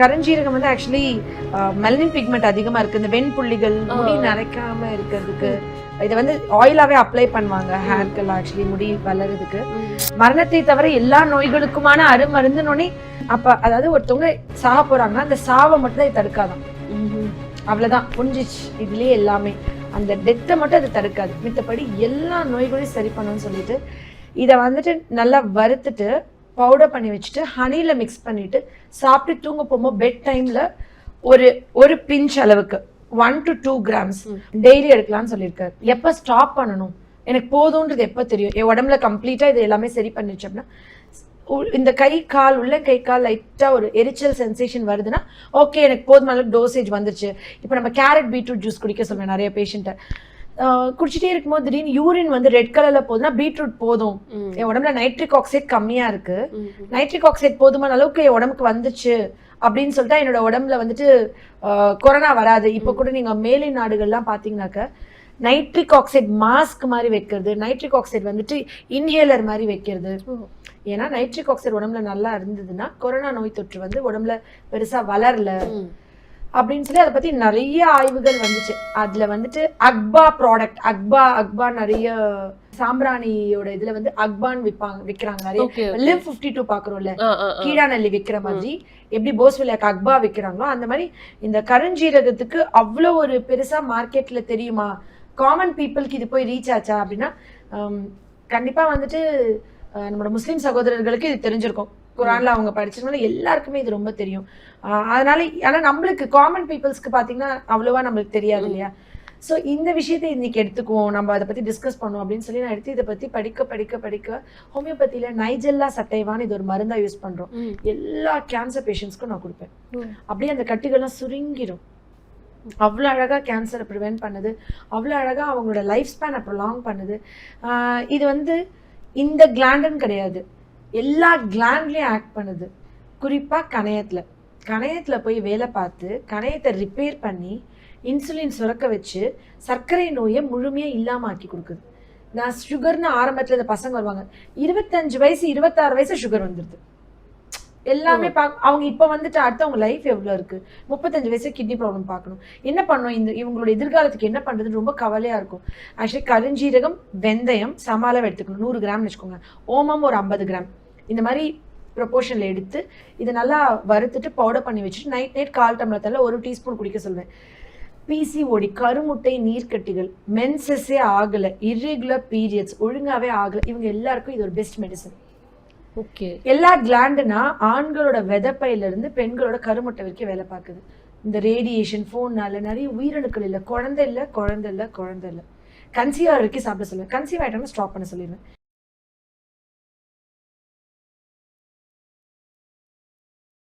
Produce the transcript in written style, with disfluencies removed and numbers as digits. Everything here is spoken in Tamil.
கருஞ்சீரகம் வந்து ஆக்சுவலி மெலனின் பிக்மெண்ட் அதிகமா இருக்கு. இந்த வெண்புள்ளிகள் முடி நரைக்காம இருக்கிறதுக்கு இதை வந்து ஆயிலாவே அப்ளை பண்ணுவாங்க ஹேர்க்கெல்லாம் ஆக்சுவலி முடி வளர்றதுக்கு. மரணத்தை தவிர எல்லா நோய்களுக்குமான அருமருந்துனோடனே அப்ப அதாவது ஒருத்தவங்க சாக போறாங்கன்னா அந்த சாவை மட்டும் தான் தடுக்காதான். அவ்வளவுதான் புரிஞ்சிச்சு. இதுலயே எல்லாமே அந்த டெத்தை மட்டும் அதை தடுக்காது, மித்தபடி எல்லா நோய்களையும் சரி பண்ணணும்னு சொல்லிட்டு இதை வந்துட்டு நல்லா வறுத்துட்டு பவுடர் பண்ணி வச்சுட்டு ஹனியில் மிக்ஸ் பண்ணிட்டு சாப்பிட்டு தூங்க போகும்போது பெட் டைம்ல ஒரு பிஞ்ச் அளவுக்கு 1 to 2 grams டெய்லி எடுக்கலாம்னு சொல்லியிருக்காரு. எப்போ ஸ்டாப் பண்ணணும் எனக்கு போதும்ன்றது எப்போ தெரியும், என் உடம்புல கம்ப்ளீட்டாக இது எல்லாமே சரி பண்ணிச்சு அப்படின்னா, இந்த கை கால் உள்ள கை கால் லைட்டாக ஒரு எரிச்சல் சென்சேஷன் வருதுன்னா ஓகே எனக்கு போதுமான டோசேஜ் வந்துருச்சு. இப்போ நம்ம கேரட் பீட்ரூட் ஜூஸ் குடிக்க சொல்லுவேன் நிறைய பேஷண்ட்டை. குடிச்சிட்டே இருக்கும்போது திடீர்னு யூரின் வந்து ரெட் கலர்ல போகுதுன்னா பீட்ரூட் போதும், என் உடம்புல நைட்ரிக் ஆக்சைடு கம்மியா இருக்கு, நைட்ரிக் ஆக்சைடு போதுமான அளவுக்கு என் உடம்புக்கு வந்துச்சு அப்படின்னு சொல்லிட்டு என்னோட உடம்புல வந்துட்டு கொரோனா வராது. இப்போ கூட நீங்க மேலை நாடுகள்லாம் பாத்தீங்கன்னாக்க நைட்ரிக் ஆக்சைடு மாஸ்க் மாதிரி வைக்கிறது, நைட்ரிக் ஆக்சைடு வந்துட்டு இன்ஹேலர் மாதிரி வைக்கிறது. ஏன்னா நைட்ரிக் ஆக்சைடு உடம்புல நல்லா இருந்ததுன்னா கொரோனா நோய் தொற்று வந்து உடம்புல பெருசா வளரல அப்படின்னு சொல்லி அதை பத்தி நிறைய ஆய்வுகள் வந்துச்சு. அதுல வந்துட்டு அக்பா ப்ராடக்ட், அக்பா நிறைய சாம்பிராணியோட இதுல வந்து அக்பான் விற்கிறாங்க நிறைய. லிவ் 52 பாக்குறோம்ல, கீழாநெல்லி விற்கிற மாதிரி எப்படி போஸ்வெல்லியாக்கு அக்பா விற்கிறாங்களோ அந்த மாதிரி இந்த கருஞ்சீரகத்துக்கு அவ்வளோ ஒரு பெருசா மார்க்கெட்ல தெரியுமா, காமன் பீப்புளுக்கு இது போய் ரீச் ஆச்சா அப்படின்னா கண்டிப்பா வந்துட்டு நம்மளோட முஸ்லீம் சகோதரர்களுக்கு இது தெரிஞ்சிருக்கும். குரான்ல அவங்க படிச்சதுனால எல்லாருக்குமே இது ரொம்ப தெரியும். அதனால ஆனா நம்மளுக்கு காமன் பீப்புள்ஸ்க்கு பாத்தீங்கன்னா அவ்வளவா நம்மளுக்கு தெரியாது இல்லையா. ஸோ இந்த விஷயத்தை இன்னைக்கு எடுத்துக்குவோம், நம்ம அதை பத்தி டிஸ்கஸ் பண்ணுவோம் அப்படின்னு சொல்லி நான் எடுத்து இதை பத்தி படிக்க ஹோமியோபதியில நைஜெல்லா சட்டைவான்னு இது ஒரு மருந்தா யூஸ் பண்றோம். எல்லா கேன்சர் பேஷண்ட்ஸ்க்கும் நான் கொடுப்பேன். அப்படியே அந்த கட்டிகள்லாம் சுருங்கிடும். அவ்வளோ அழகா கேன்சரை ப்ரிவென்ட் பண்ணுது, அவ்வளோ அழகா அவங்களோட லைஃப் ஸ்பேனை ப்ரொலாங் பண்ணுது. இது வந்து இந்த கிளாண்டுன்னு கிடையாது, எல்லா கிளாண்ட்லயும் ஆக்ட் பண்ணுது. குறிப்பா கணையத்துல போய் வேலை பார்த்து கணையத்தை ரிப்பேர் பண்ணி இன்சுலின் சுரக்க வச்சு சர்க்கரை நோயை முழுமையா இல்லாம ஆக்கி கொடுக்குது. நான் சுகர்னு ஆரம்பத்துல இந்த பசங்க வருவாங்க 25 வயசு 26 வயசு சுகர் வந்துருது எல்லாமே அவங்க இப்ப வந்துட்டு அடுத்து அவங்க லைஃப் எவ்வளவு இருக்கு, 35 வயசு கிட்னி ப்ராப்ளம் பார்க்கணும், என்ன பண்ணும், இவங்களோட எதிர்காலத்துக்கு என்ன பண்றதுன்னு ரொம்ப கவலையா இருக்கும். ஆக்சுவலி கருஞ்சீரகம் வெந்தயம் சம அளவு எடுத்துக்கணும், 100 கிராம் வச்சுக்கோங்க, ஓமம் ஒரு 50 கிராம், இந்த மாதிரி ப்ரொபோர்ஷன்ல எடுத்து இதை நல்லா வறுத்துட்டு பவுடர் பண்ணி வச்சுட்டு நைட் 1/4 டம்ளர் தண்ணீர்ல 1 டீஸ்பூன் குடிக்க சொல்வேன். பிசிஓடி, கருமுட்டை நீர்க்கட்டிகள், மென்சஸே ஆகல, இர்ரெகுலர் பீரியட்ஸ் ஒழுங்காவே ஆகல, இவங்க எல்லாருக்கும் இது ஒரு பெஸ்ட் மெடிசன். எல்லா கிளாண்டுனா ஆண்களோட விதப்பையில இருந்து பெண்களோட கருமுட்டை வரைக்கும் வேலை பார்க்குது. இந்த ரேடியேஷன் ஃபோன்னால நிறைய உயிரணுக்கள் இல்லை, குழந்தை இல்லை, கன்சீவ் வரைக்கும் சாப்பிட சொல்லுவேன், கன்சீவ் ஆயிட்டோம்னா ஸ்டாப் பண்ண சொல்லிடுவேன்.